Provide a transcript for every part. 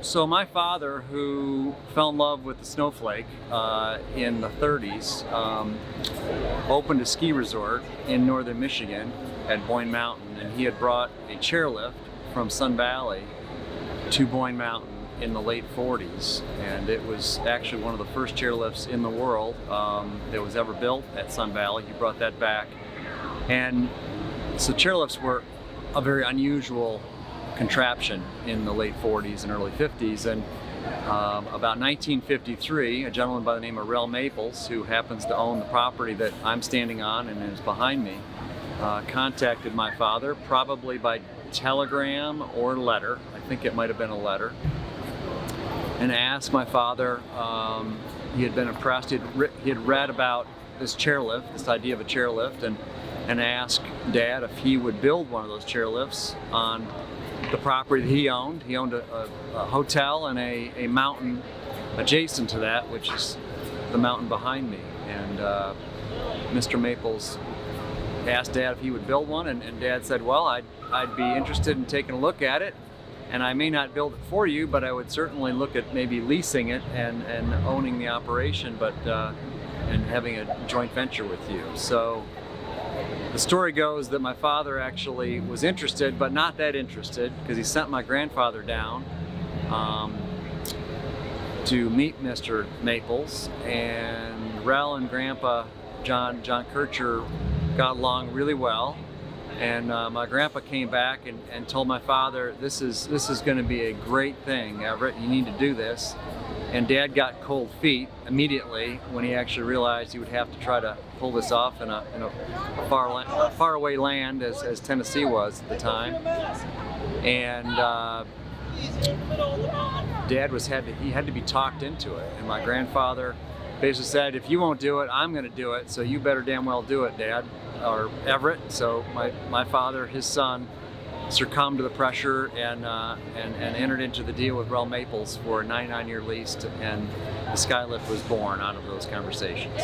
So my father, who fell in love with the snowflake in the 30s, opened a ski resort in northern Michigan at Boyne Mountain, and he had brought a chairlift from Sun Valley to Boyne Mountain in the late 40s, and it was actually one of the first chairlifts in the world that was ever built at Sun Valley. He brought that back, and so chairlifts were a very unusual contraption in the late 40s and early 50s, and about 1953, a gentleman by the name of Rel Maples, who happens to own the property that I'm standing on and is behind me, contacted my father, probably by telegram or letter. I think it might have been a letter, and asked my father, he had been impressed, he had read about this chairlift, this idea of a chairlift, and asked Dad if he would build one of those chairlifts on the property that he owned. He owned a hotel and a mountain adjacent to that, which is the mountain behind me. And Mr. Maples asked Dad if he would build one, and Dad said, well, I'd be interested in taking a look at it, and I may not build it for you, but I would certainly look at maybe leasing it and owning the operation, but and having a joint venture with you. So the story goes that my father actually was interested, but not that interested, because he sent my grandfather down to meet Mr. Maples, and Rel and Grandpa John Kircher got along really well. And my grandpa came back and told my father, this is going to be a great thing, Everett, you need to do this. And Dad got cold feet immediately when he actually realized he would have to try to pull this off in a far away land as Tennessee was at the time. And Dad had to be talked into it. And my grandfather basically said, if you won't do it, I'm going to do it, so you better damn well do it, Dad, or Everett. So my father, his son, succumbed to the pressure and entered into the deal with Rel Maples for a 99-year lease, and the Skylift was born out of those conversations.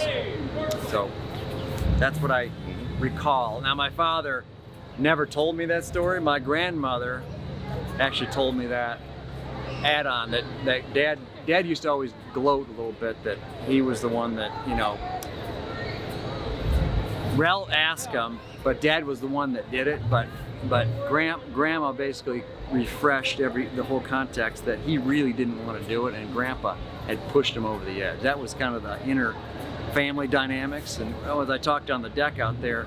So that's what I recall. Now, my father never told me that story. My grandmother actually told me that add-on, that Dad used to always gloat a little bit that he was the one that, you know, Rel asked him, but Dad was the one that did it, but Grandma basically refreshed the whole context that he really didn't want to do it, and Grandpa had pushed him over the edge. That was kind of the inner family dynamics, and as I talked on the deck out there,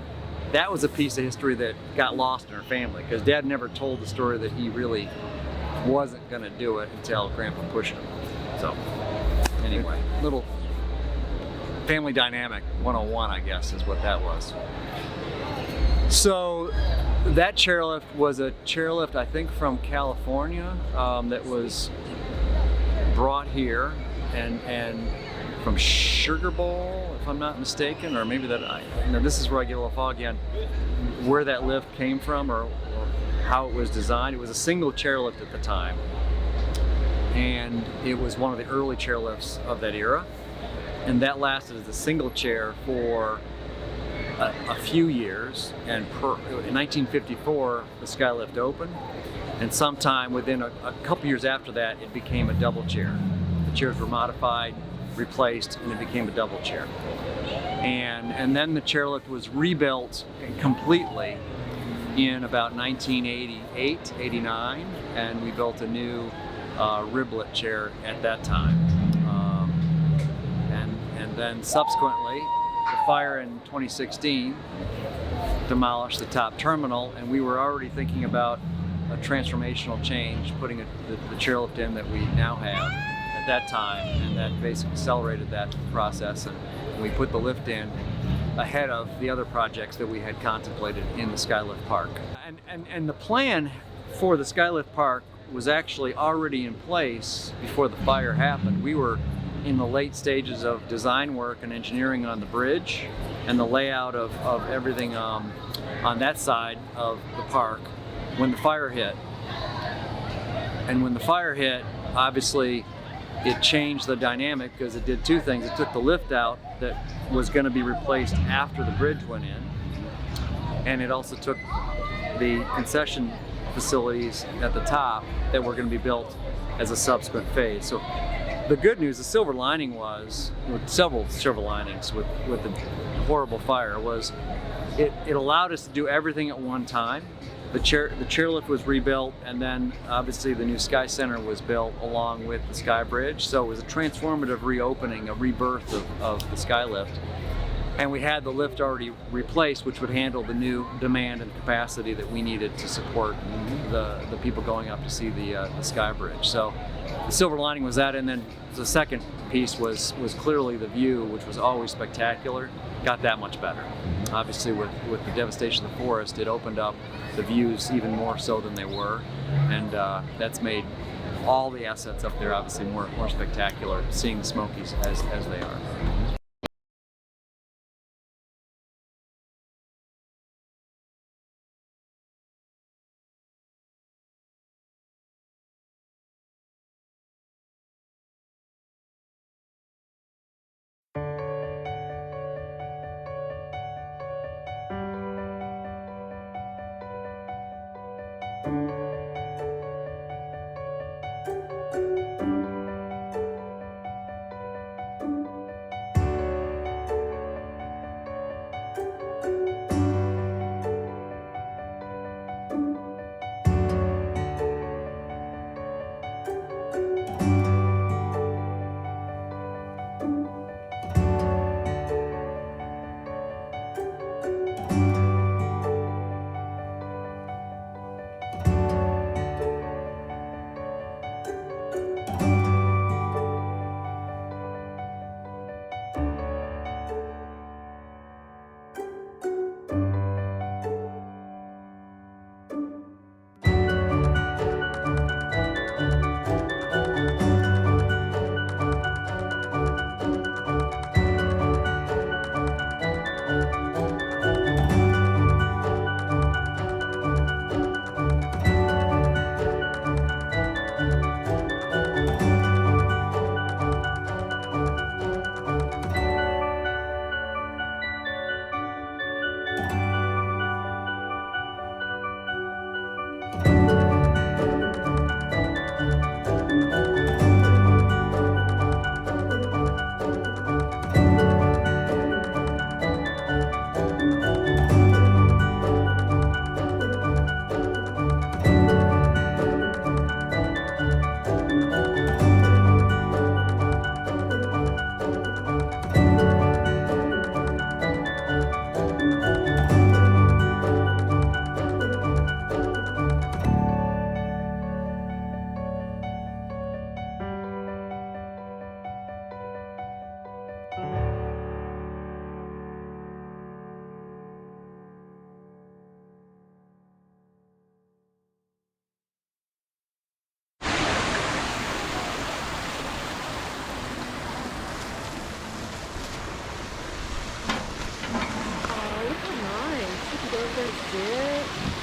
that was a piece of history that got lost in our family, because Dad never told the story that he really wasn't going to do it until Grandpa pushed him. So anyway, little family dynamic 101, I guess, is what that was. So that chairlift was a chairlift, I think, from California, that was brought here and from Sugar Bowl, if I'm not mistaken, or maybe this is where I get a little foggy on where that lift came from or how it was designed. It was a single chairlift at the time, and it was one of the early chairlifts of that era, and that lasted as a single chair for a few years, and in 1954 the Skylift opened, and sometime within a couple years after that it became a double chair. The chairs were modified, replaced, and it became a double chair. And then the chairlift was rebuilt completely in about 1988, 89, and we built a new riblet chair at that time. And then subsequently, the fire in 2016 demolished the top terminal, and we were already thinking about a transformational change, putting the chairlift in that we now have at that time, and that basically accelerated that process, and we put the lift in ahead of the other projects that we had contemplated in the Skylift Park. And the plan for the Skylift Park was actually already in place before the fire happened. We were in the late stages of design work and engineering on the bridge and the layout of everything on that side of the park when the fire hit. And when the fire hit, obviously it changed the dynamic, because it did two things. It took the lift out that was going to be replaced after the bridge went in, and it also took the concession facilities at the top that were going to be built as a subsequent phase. So the good news, the silver lining was, with several silver linings with the horrible fire, was it allowed us to do everything at one time. The chairlift was rebuilt, and then obviously the new Sky Center was built along with the Skybridge. So it was a transformative reopening, a rebirth of the Skylift. And we had the lift already replaced, which would handle the new demand and capacity that we needed to support the people going up to see the Skybridge. So the silver lining was that, and then the second piece was clearly the view, which was always spectacular, got that much better. Obviously with the devastation of the forest, it opened up the views even more so than they were, and that's made all the assets up there obviously more spectacular, seeing the Smokies as they are.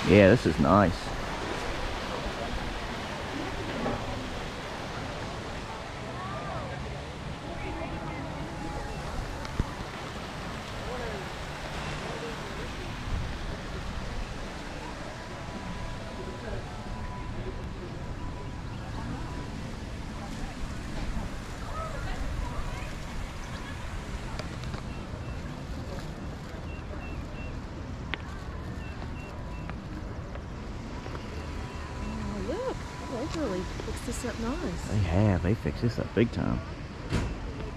Yeah, this is nice. They've really fixed this up nice. They have. They fixed this up big time.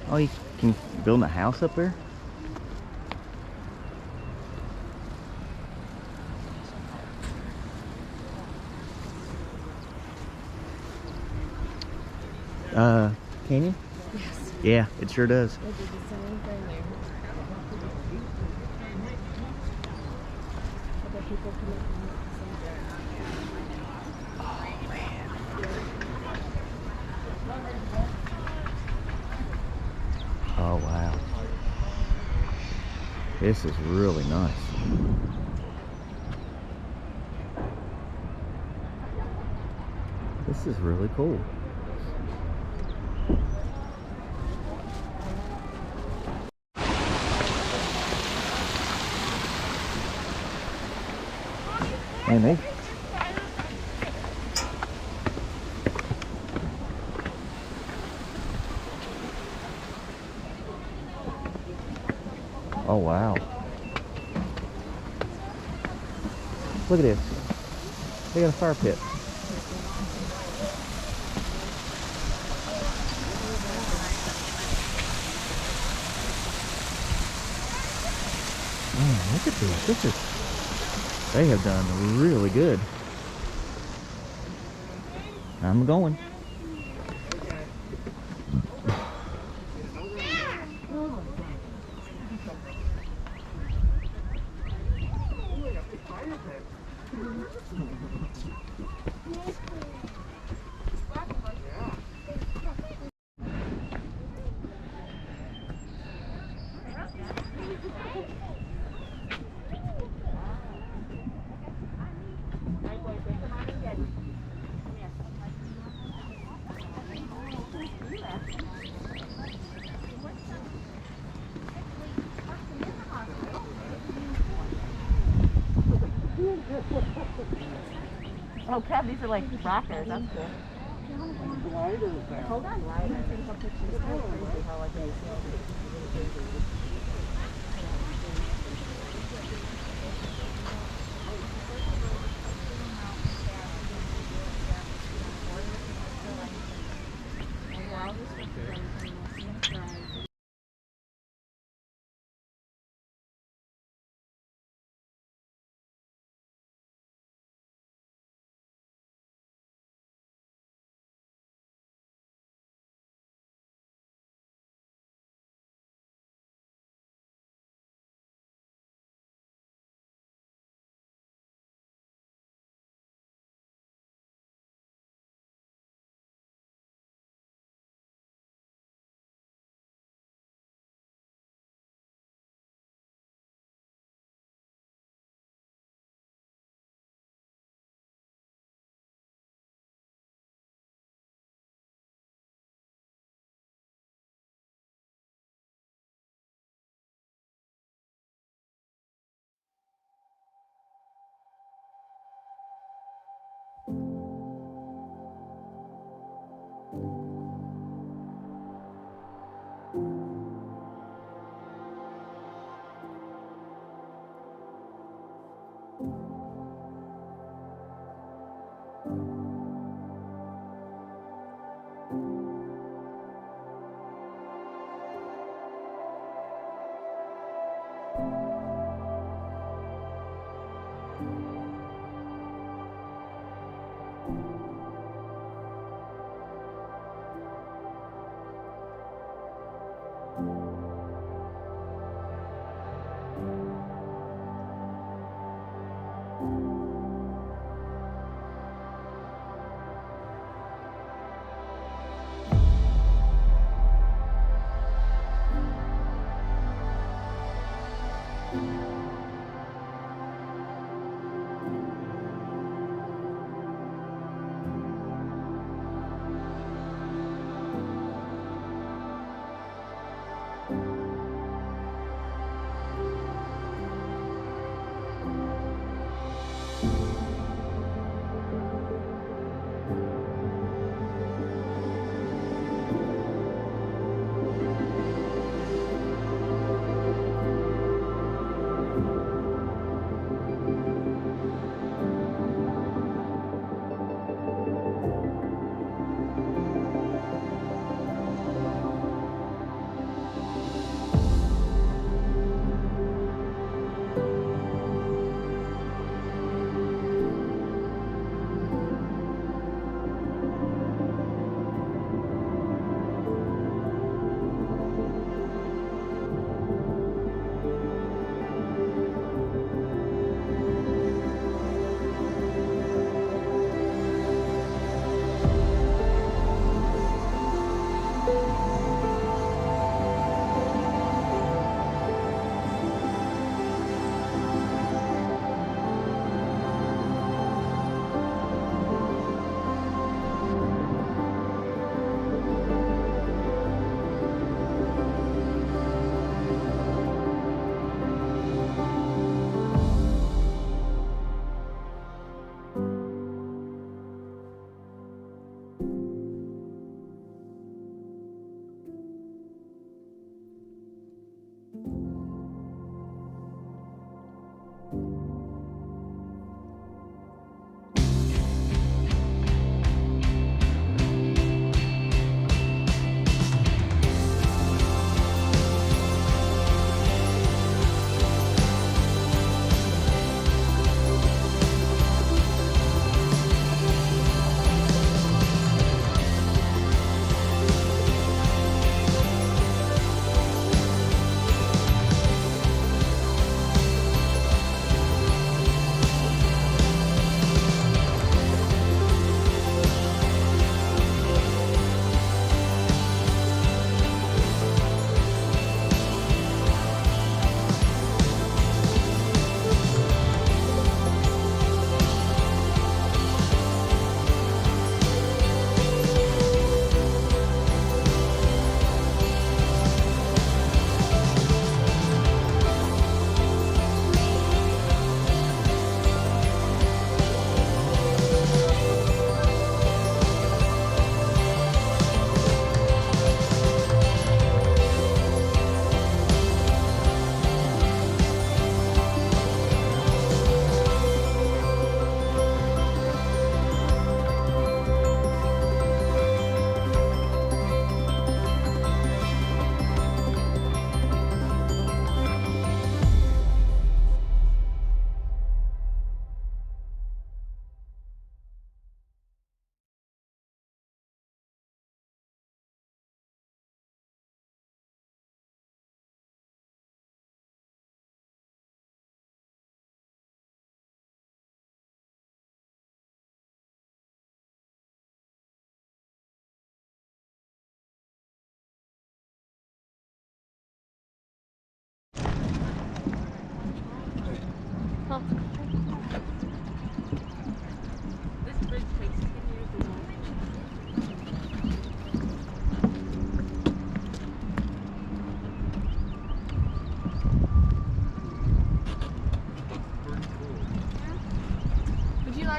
Oh, you can build a house up there? Can you? Yes. Yeah, it sure does. They did the same thing there. I bet people come up and look the same thing. Oh, man. Oh, wow. This is really nice. This is really cool. Man, Oh, wow. Look at this. They got a fire pit. Man, look at this. They have done really good. I'm going. Oh crap, these are like rockers. That's cool. Hold on, right?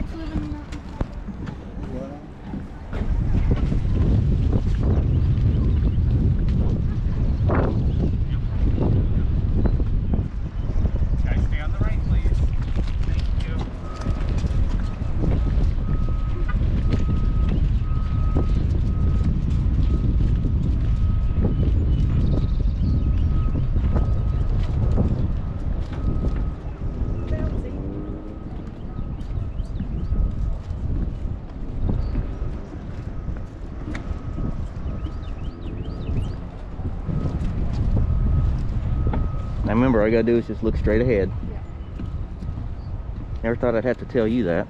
likes living in the Guys, stay on the right, please. Thank you. Now remember, all you gotta do is just look straight ahead. Never thought I'd have to tell you that.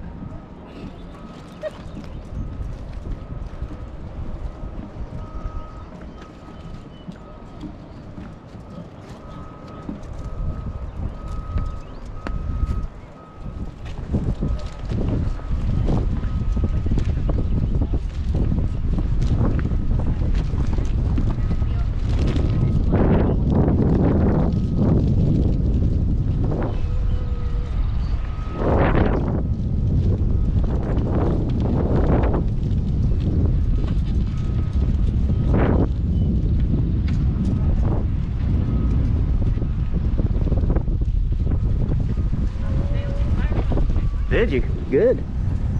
Did you? Good.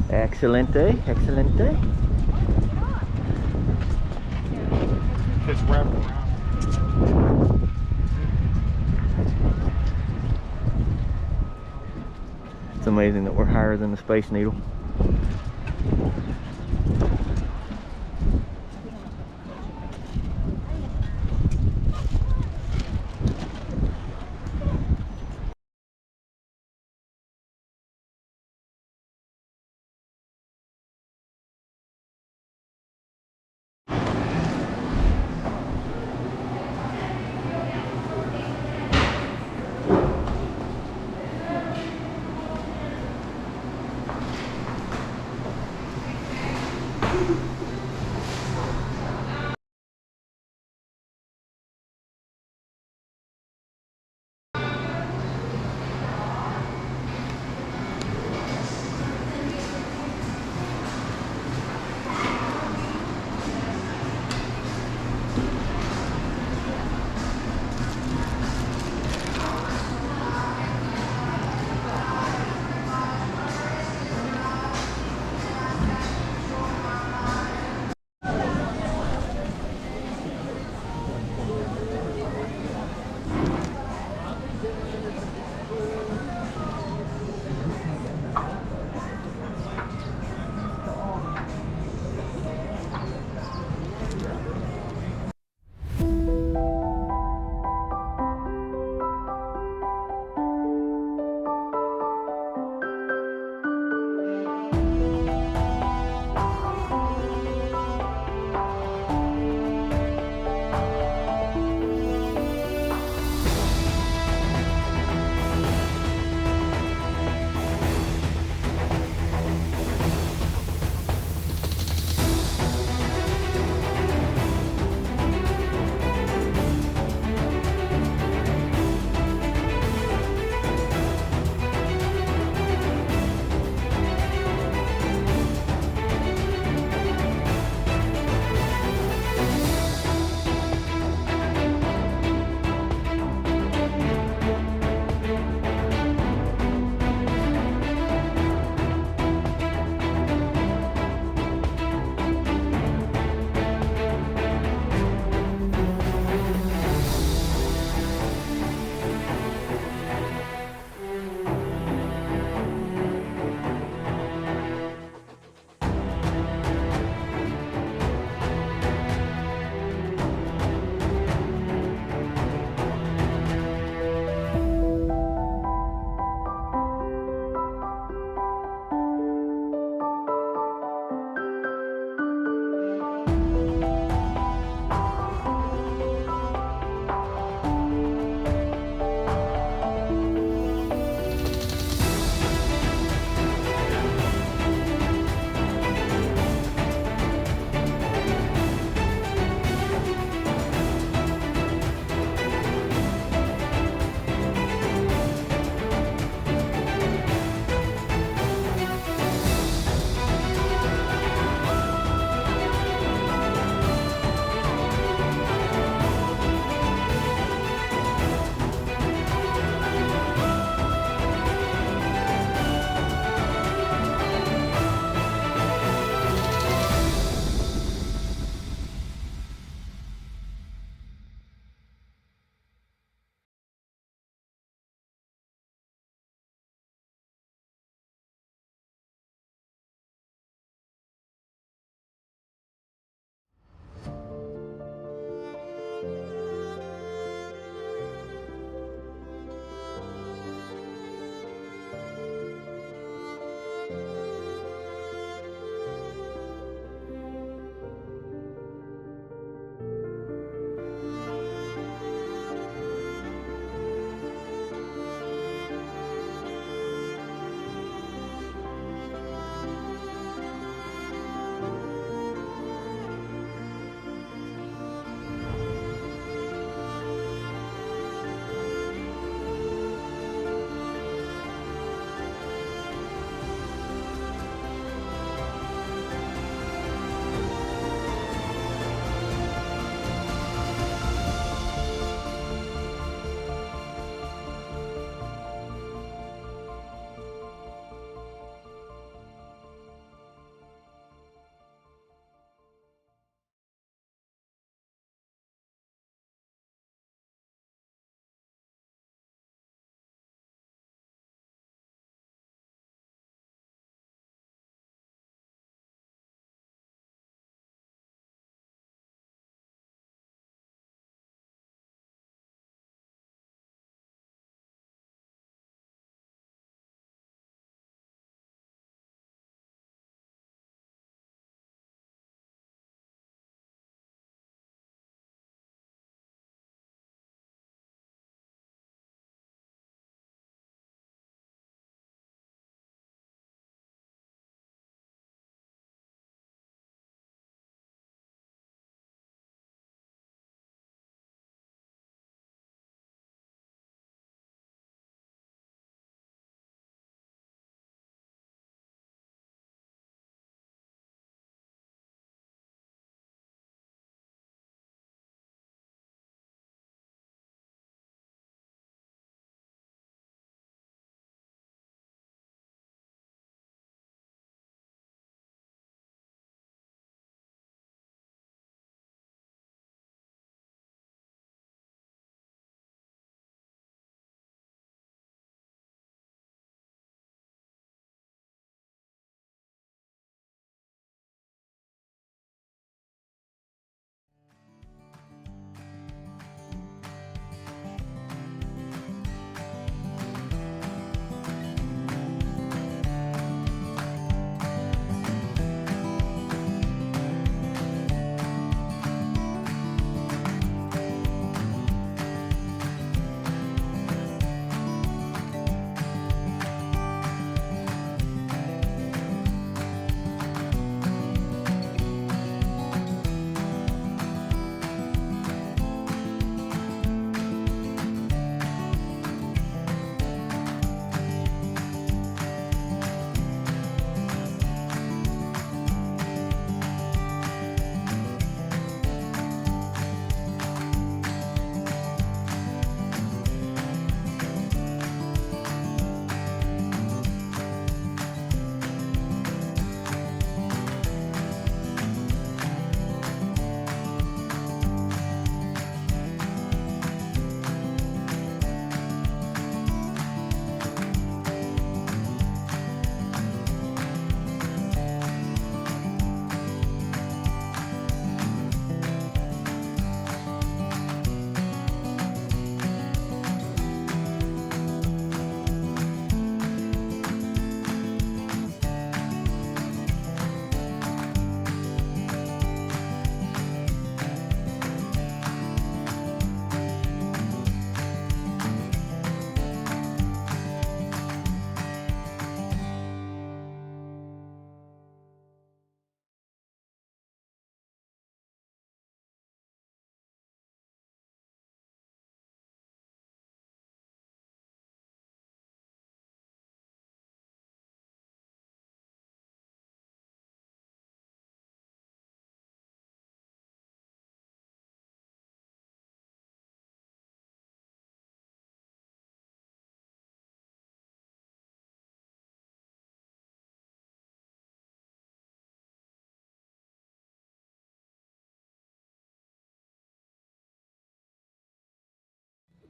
Excelente, excelente. Just wrap around. It's amazing that we're higher than the Space Needle.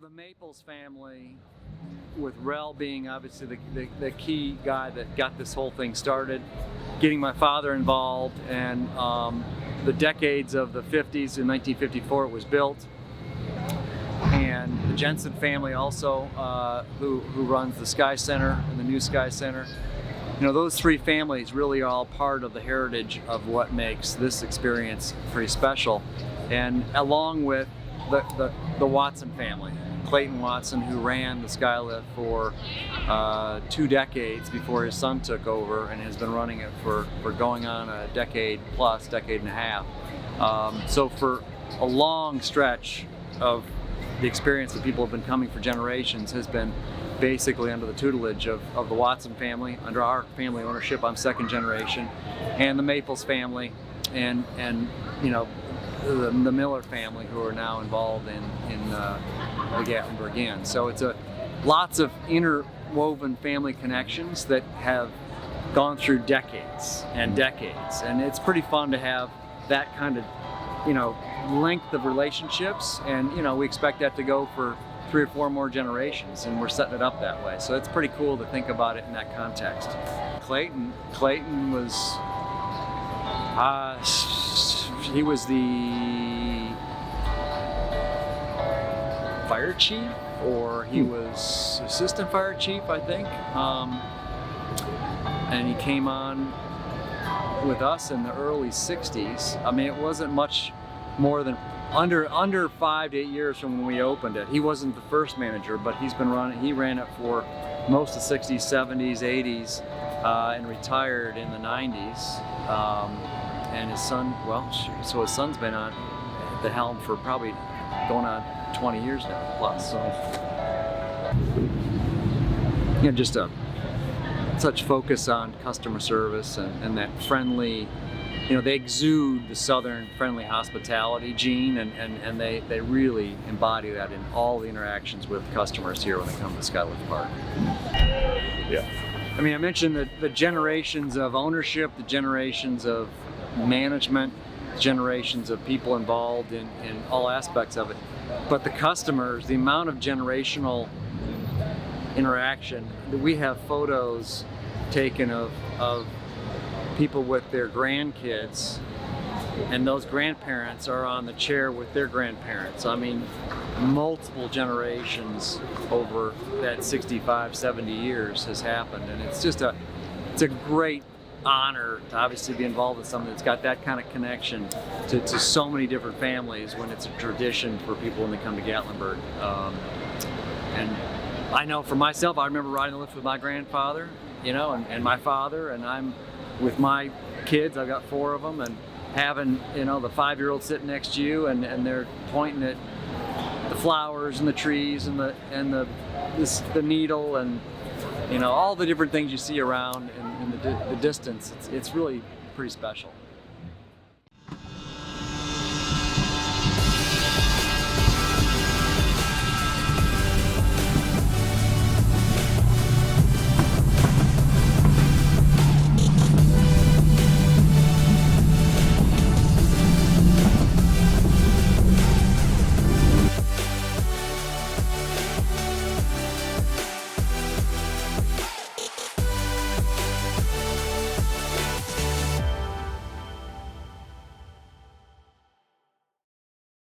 the Maples family, with Rel being obviously the key guy that got this whole thing started, getting my father involved, and the decades of the 50s. In 1954 it was built, and the Jensen family also, who runs the Sky Center and the new Sky Center. You know, those three families really are all part of the heritage of what makes this experience pretty special, and along with the Watson family. Clayton Watson, who ran the Skylift for 2 decades before his son took over, and has been running it for going on a decade and a half. So for a long stretch of the experience that people have been coming for generations has been basically under the tutelage of the Watson family, under our family ownership. I'm second generation, and the Maples family, and you know, the Miller family, who are now involved in the Gatlinburg Inn. So it's lots of interwoven family connections that have gone through decades and decades, and it's pretty fun to have that kind of, you know, length of relationships, and you know, we expect that to go for 3 or 4 more generations, and we're setting it up that way. So it's pretty cool to think about it in that context. Clayton was he was the fire chief, or he was assistant fire chief, I think. And he came on with us in the early 60s. I mean, it wasn't much more than under 5 to 8 years from when we opened it. He wasn't the first manager, but he ran it for most of the 60s, 70s, 80s, and retired in the 90s. And his son, so his son's been on the helm for probably going on 20 years now plus. So, you know, just such focus on customer service and that friendly, you know, they exude the Southern friendly hospitality gene, and they really embody that in all the interactions with customers here when they come to Skylift Park. Yeah. I mean, I mentioned the generations of ownership, the generations of management, generations of people involved in all aspects of it. But the customers, the amount of generational interaction, we have photos taken of people with their grandkids, and those grandparents are on the chair with their grandparents. I mean, multiple generations over that 65, 70 years has happened, and it's a great honor to obviously be involved in something that's got that kind of connection to so many different families, when it's a tradition for people when they come to Gatlinburg. And I know for myself, I remember riding the lift with my grandfather, you know, and my father, and I'm with my kids, I've got 4 of them, and having, you know, the 5-year-old sitting next to you, and they're pointing at the flowers and the trees and the needle, and you know, all the different things you see around in the distance. It's really pretty special.